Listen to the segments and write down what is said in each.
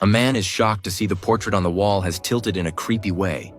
A man is shocked to see the portrait on the wall has tilted in a creepy way.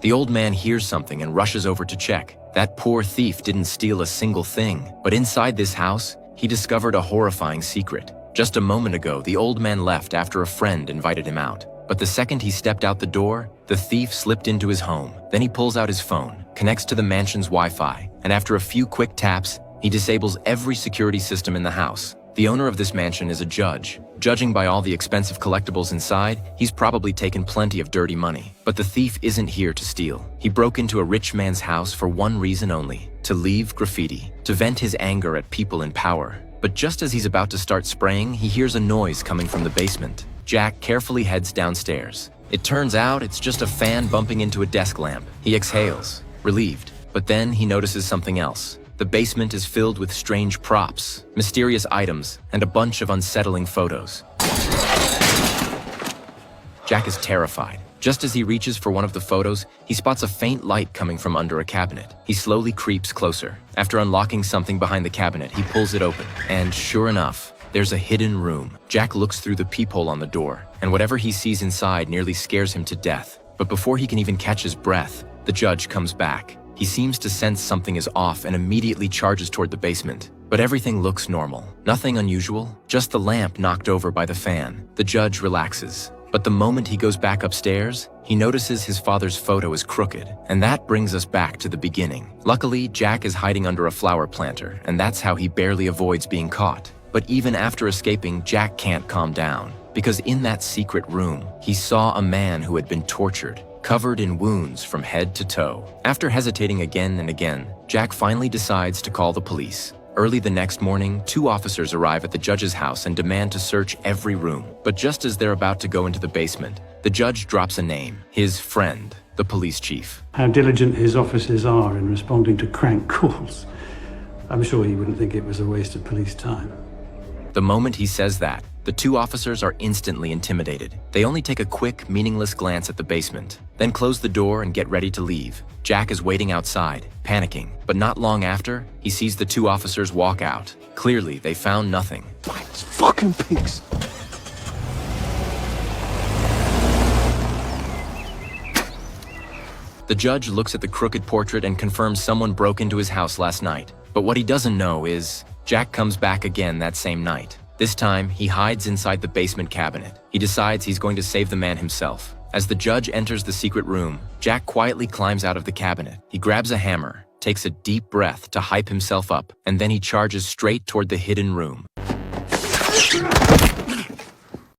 The old man hears something and rushes over to check. That poor thief didn't steal a single thing, but inside this house, he discovered a horrifying secret. Just a moment ago, the old man left after a friend invited him out. But the second he stepped out the door, the thief slipped into his home. Then he pulls out his phone, connects to the mansion's Wi-Fi, and after a few quick taps, he disables every security system in the house. The owner of this mansion is a judge. Judging by all the expensive collectibles inside, he's probably taken plenty of dirty money. But the thief isn't here to steal. He broke into a rich man's house for one reason only: to leave graffiti, to vent his anger at people in power. But just as he's about to start spraying, he hears a noise coming from the basement. Jack carefully heads downstairs. It turns out it's just a fan bumping into a desk lamp. He exhales, relieved, but then he notices something else. The basement is filled with strange props, mysterious items, and a bunch of unsettling photos. Jack is terrified. Just as he reaches for one of the photos, he spots a faint light coming from under a cabinet. He slowly creeps closer. After unlocking something behind the cabinet, he pulls it open, and sure enough, there's a hidden room. Jack looks through the peephole on the door, and whatever he sees inside nearly scares him to death. But before he can even catch his breath, the judge comes back. He seems to sense something is off and immediately charges toward the basement. But everything looks normal. Nothing unusual, just the lamp knocked over by the fan. The judge relaxes. But the moment he goes back upstairs, he notices his father's photo is crooked. And that brings us back to the beginning. Luckily, Jack is hiding under a flower planter, and that's how he barely avoids being caught. But even after escaping, Jack can't calm down. Because in that secret room, he saw a man who had been tortured, covered in wounds from head to toe. After hesitating again and again, Jack finally decides to call the police. Early the next morning, 2 officers arrive at the judge's house and demand to search every room. But just as they're about to go into the basement, the judge drops a name: his friend, the police chief. How diligent his officers are in responding to crank calls. I'm sure he wouldn't think it was a waste of police time. The moment he says that, the 2 officers are instantly intimidated. They only take a quick, meaningless glance at the basement, then close the door and get ready to leave. Jack is waiting outside, panicking, but not long after, he sees the 2 officers walk out. Clearly, they found nothing. It's fucking pigs. The judge looks at the crooked portrait and confirms someone broke into his house last night. But what he doesn't know is, Jack comes back again that same night. This time, he hides inside the basement cabinet. He decides he's going to save the man himself. As the judge enters the secret room, Jack quietly climbs out of the cabinet. He grabs a hammer, takes a deep breath to hype himself up, and then he charges straight toward the hidden room.